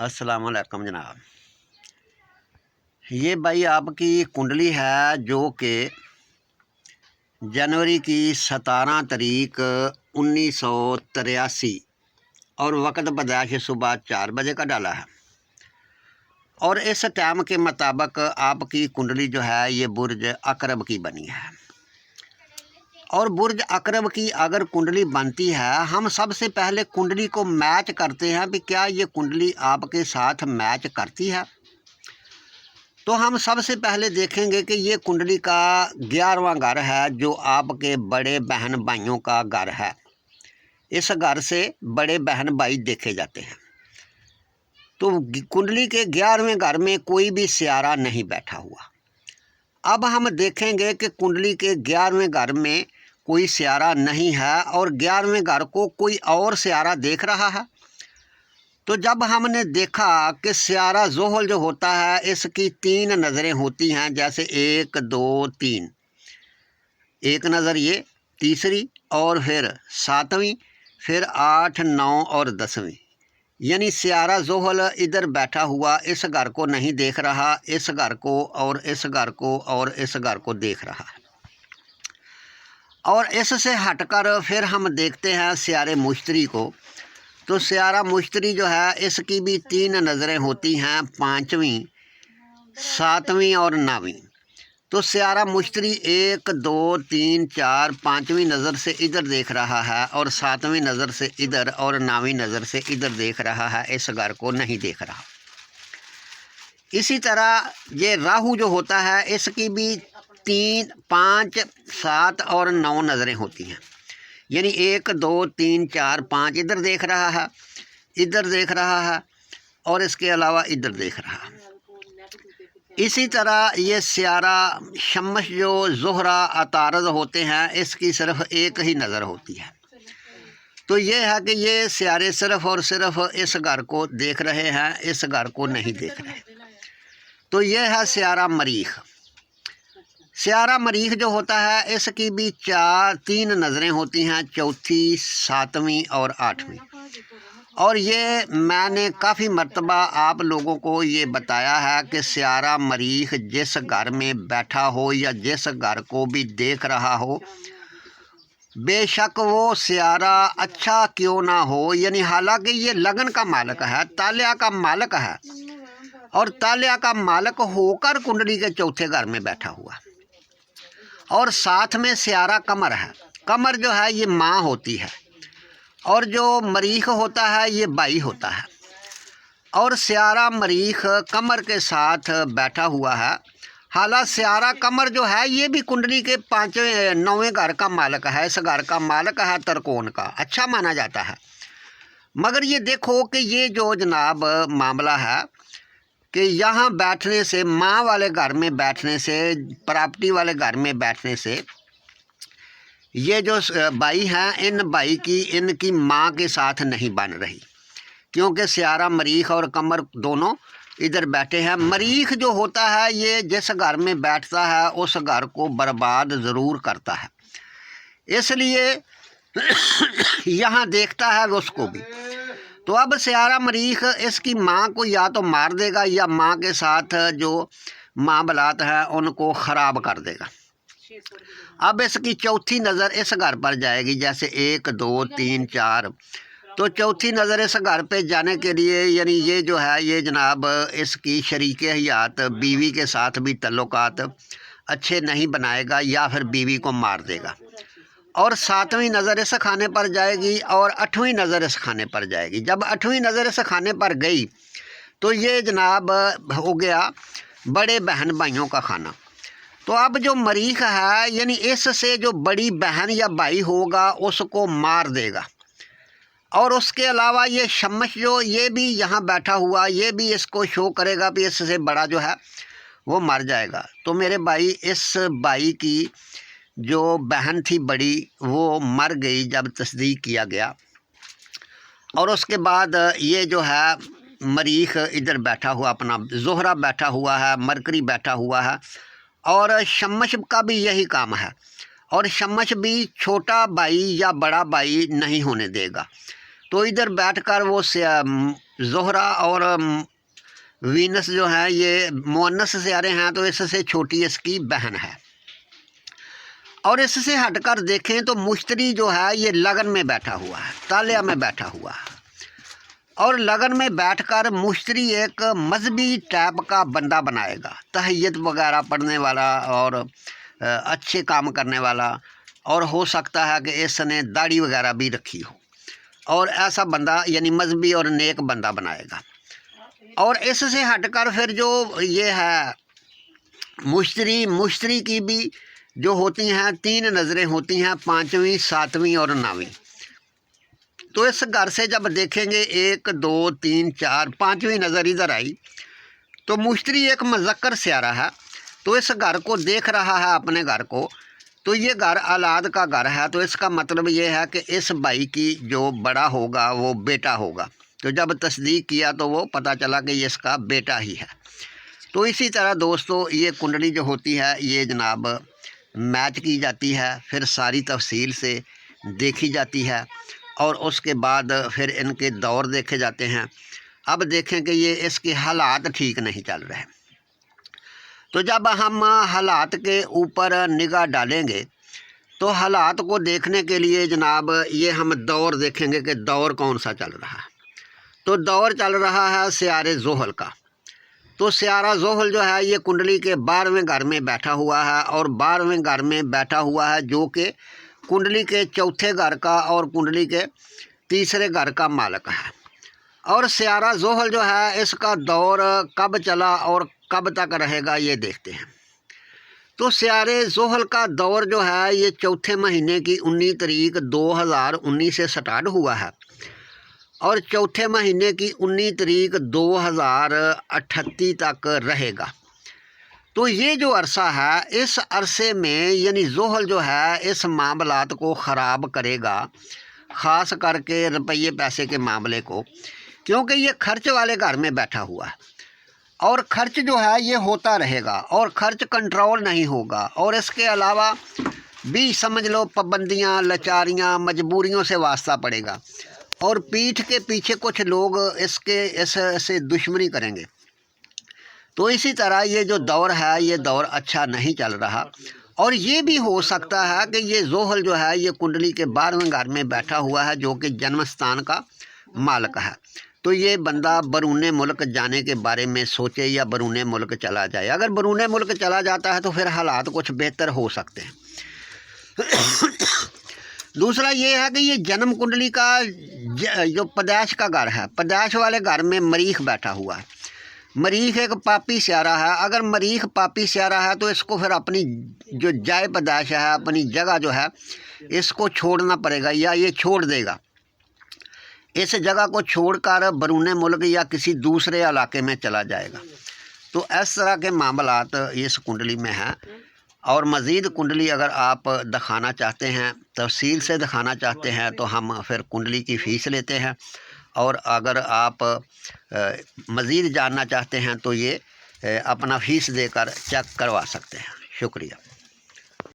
अस्सलाम वालेकुम जनाब। ये भाई आपकी कुंडली है जो कि जनवरी की 17 तारीख 1983 और वक्त पैदाइश सुबह 4 बजे का डाला है। और इस टाइम के मुताबिक आपकी कुंडली जो है ये बुर्ज अकरब की बनी है। और बुर्ज अकरब की अगर कुंडली बनती है, हम सबसे पहले कुंडली को मैच करते हैं कि क्या ये कुंडली आपके साथ मैच करती है। तो हम सबसे पहले देखेंगे कि ये कुंडली का 11वां घर है जो आपके बड़े बहन भाइयों का घर है। इस घर से बड़े बहन भाई देखे जाते हैं। तो कुंडली के 11वें घर में कोई भी सियारा नहीं बैठा हुआ। अब हम देखेंगे कि कुंडली के 11वें घर में कोई सियारा नहीं है और 11वें घर को कोई और सियारा देख रहा है। तो जब हमने देखा कि सियारा ज़ोहल जो होता है इसकी 3 नज़रें होती हैं, जैसे 1 2 3, एक नज़र ये, तीसरी और फिर 7वीं, फिर 8 9 और 10वीं, यानी सियारा ज़ोहल इधर बैठा हुआ इस घर को नहीं देख रहा, इस घर को और इस घर को और इस घर को देख रहा है। और इससे हटकर फिर हम देखते हैं सियारे मुश्तरी को। तो सियारा मुश्तरी जो है इसकी भी 3 नज़रें होती हैं, 5वीं, 7वीं और 9वीं। तो सियारा मुश्तरी 1 2 3 4 5वीं नज़र से इधर देख रहा है और 7वीं नज़र से इधर और 9वीं नज़र से इधर देख रहा है, इस घर को नहीं देख रहा। इसी तरह ये राहु जो होता है इसकी भी 3 5 7 और 9 नज़रें होती हैं, यानी 1 2 3 4 5 इधर देख रहा है, इधर देख रहा है और इसके अलावा इधर देख रहा है। इसी तरह ये सियारा शम्स जो ज़ोहरा अतारद होते हैं इसकी सिर्फ एक ही नज़र होती है। तो ये है कि ये सियारे सिर्फ और सिर्फ इस घर को देख रहे हैं, इस घर को नहीं देख रहे। तो ये है सियारा मरीख। सियारा मरीख जो होता है इसकी भी 3 नज़रें होती हैं, चौथी, 7वीं और 8वीं। और ये मैंने काफ़ी मर्तबा आप लोगों को ये बताया है कि सियारा मरीख जिस घर में बैठा हो या जिस घर को भी देख रहा हो, बेशक वो सियारा अच्छा क्यों ना हो, यानी हालांकि ये लगन का मालिक है, तालिया का मालिक है और तालिया का मालिक होकर कुंडली के चौथे घर में बैठा हुआ। और साथ में सियारा कमर है। कमर जो है ये माँ होती है और जो मरीख होता है ये बाई होता है। और सियारा मरीख कमर के साथ बैठा हुआ है। हालांकि सियारा कमर जो है ये भी कुंडली के 9वें घर का मालिक है, इस घर का मालिक है, तरकोन का, अच्छा माना जाता है। मगर ये देखो कि ये जो जनाब मामला है कि यहाँ बैठने से, माँ वाले घर में बैठने से, प्रॉपर्टी वाले घर में बैठने से, ये जो बाई हैं इन बाई की इनकी माँ के साथ नहीं बन रही, क्योंकि सियारा मरीख और कमर दोनों इधर बैठे हैं। मरीख जो होता है ये जिस घर में बैठता है उस घर को बर्बाद ज़रूर करता है, इसलिए यहाँ देखता है उसको भी। तो अब सियारा मरीख इसकी माँ को या तो मार देगा या माँ के साथ जो मामलात हैं उनको ख़राब कर देगा। अब इसकी चौथी नज़र इस घर पर जाएगी, जैसे 1 2 3 4। तो चौथी नज़र इस घर पे जाने के लिए, यानी ये जो है ये जनाब इसकी शरीक हयात बीवी के साथ भी तल्लुकात अच्छे नहीं बनाएगा या फिर बीवी को मार देगा। और 7वीं नज़र इस खाने पर जाएगी और 8वीं नज़र इस खाने पर जाएगी। जब 8वीं नज़र इस खाने पर गई तो ये जनाब हो गया बड़े बहन भाइयों का खाना। तो अब जो मरीख है यानी इससे जो बड़ी बहन या भाई होगा उसको मार देगा। और उसके अलावा ये शम्स जो ये भी यहाँ बैठा हुआ ये भी इसको शो करेगा कि इससे बड़ा जो है वो मर जाएगा। तो मेरे भाई, इस भाई की जो बहन थी बड़ी वो मर गई जब तस्दीक किया गया। और उसके बाद ये जो है मरीख इधर बैठा हुआ, अपना ज़ोहरा बैठा हुआ है, मरकरी बैठा हुआ है और शम्स का भी यही काम है। और शम्स भी छोटा भाई या बड़ा भाई नहीं होने देगा, تو ادھر بیٹھ کر وہ زہرہ اور وینس جو ہیں یہ مؤنث سیارے ہیں، تو اس سے چھوٹی اس کی بہن ہے۔ اور اس سے ہٹ کر دیکھیں تو مشتری جو ہے یہ لگن میں بیٹھا ہوا ہے، طالیہ میں بیٹھا ہوا ہے، اور لگن میں بیٹھ کر مشتری ایک مذہبی ٹائپ کا بندہ بنائے گا، تہیت وغیرہ پڑھنے والا اور اچھے کام کرنے والا، اور ہو سکتا ہے کہ اس نے داڑھی وغیرہ بھی رکھی ہو، اور ایسا بندہ یعنی مذہبی اور نیک بندہ بنائے گا۔ اور اس سے ہٹ کر پھر جو یہ ہے مشتری کی بھی جو ہوتی ہیں 3 نظریں ہوتی ہیں، 5ویں 7ویں اور 9ویں۔ تو اس گھر سے جب دیکھیں گے 1 2 3 4 5ویں نظر ادھر آئی تو مشتری ایک مذکر سیارہ ہے، تو اس گھر کو دیکھ رہا ہے اپنے گھر کو، تو یہ گھر اولاد کا گھر ہے، تو اس کا مطلب یہ ہے کہ اس بھائی کی جو بڑا ہوگا وہ بیٹا ہوگا۔ تو جب تصدیق کیا تو وہ پتہ چلا کہ یہ اس کا بیٹا ہی ہے۔ تو اسی طرح دوستو یہ کنڈلی جو ہوتی ہے یہ جناب میچ کی جاتی ہے، پھر ساری تفصیل سے دیکھی جاتی ہے، اور اس کے بعد پھر ان کے دور دیکھے جاتے ہیں۔ اب دیکھیں کہ یہ اس کے حالات ٹھیک نہیں چل رہے، تو جب ہم حالات کے اوپر نگاہ ڈالیں گے تو حالات کو دیکھنے کے لیے جناب یہ ہم دور دیکھیں گے کہ دور کون سا چل رہا ہے۔ تو دور چل رہا ہے سیارے زحل کا۔ تو سیارہ زحل جو ہے یہ کنڈلی کے 12ویں گھر میں بیٹھا ہوا ہے، اور 12ویں گھر میں بیٹھا ہوا ہے جو کہ کنڈلی کے 4تھے گھر کا اور کنڈلی کے 3رے گھر کا مالک ہے۔ اور سیارہ زحل جو ہے اس کا دور کب چلا اور کب تک رہے گا یہ دیکھتے ہیں۔ تو سیارے زحل کا دور جو ہے یہ 4تھے مہینے کی 19 تاریخ 2019 سے سٹارٹ ہوا ہے، اور 4تھے مہینے کی 19 تاریخ 2038 تک رہے گا۔ تو یہ جو عرصہ ہے اس عرصے میں یعنی زحل جو ہے اس معاملات کو خراب کرے گا، خاص کر کے روپیے پیسے کے معاملے کو، کیونکہ یہ خرچ والے گھر میں بیٹھا ہوا ہے، اور خرچ جو ہے یہ ہوتا رہے گا، اور خرچ کنٹرول نہیں ہوگا، اور اس کے علاوہ بھی سمجھ لو پابندیاں، لاچاریاں، مجبوریوں سے واسطہ پڑے گا، اور پیٹھ کے پیچھے کچھ لوگ اس سے دشمنی کریں گے۔ تو اسی طرح یہ جو دور ہے یہ دور اچھا نہیں چل رہا، اور یہ بھی ہو سکتا ہے کہ یہ زحل جو ہے یہ کنڈلی کے 12ویں گھر میں بیٹھا ہوا ہے جو کہ جنم ستان کا مالک ہے۔ تو یہ بندہ بیرون ملک جانے کے بارے میں سوچے یا بیرون ملک چلا جائے۔ اگر بیرون ملک چلا جاتا ہے تو پھر حالات کچھ بہتر ہو سکتے ہیں۔ دوسرا یہ ہے کہ یہ جنم کنڈلی کا جو پیدائش کا گھر ہے، پیدائش والے گھر میں مریخ بیٹھا ہوا ہے۔ مریخ ایک پاپی سیارہ ہے، اگر مریخ پاپی سیارہ ہے تو اس کو پھر اپنی جو جائے پیدائش ہے، اپنی جگہ جو ہے اس کو چھوڑنا پڑے گا، یا یہ چھوڑ دے گا، اس جگہ کو چھوڑ کر بیرون ملک یا کسی دوسرے علاقے میں چلا جائے گا۔ تو اس طرح کے معاملات اس کنڈلی میں ہیں، اور مزید کنڈلی اگر آپ دکھانا چاہتے ہیں، تفصیل سے دکھانا چاہتے ہیں، تو ہم پھر کنڈلی کی فیس لیتے ہیں، اور اگر آپ مزید جاننا چاہتے ہیں تو یہ اپنا فیس دے کر چیک کروا سکتے ہیں۔ شکریہ۔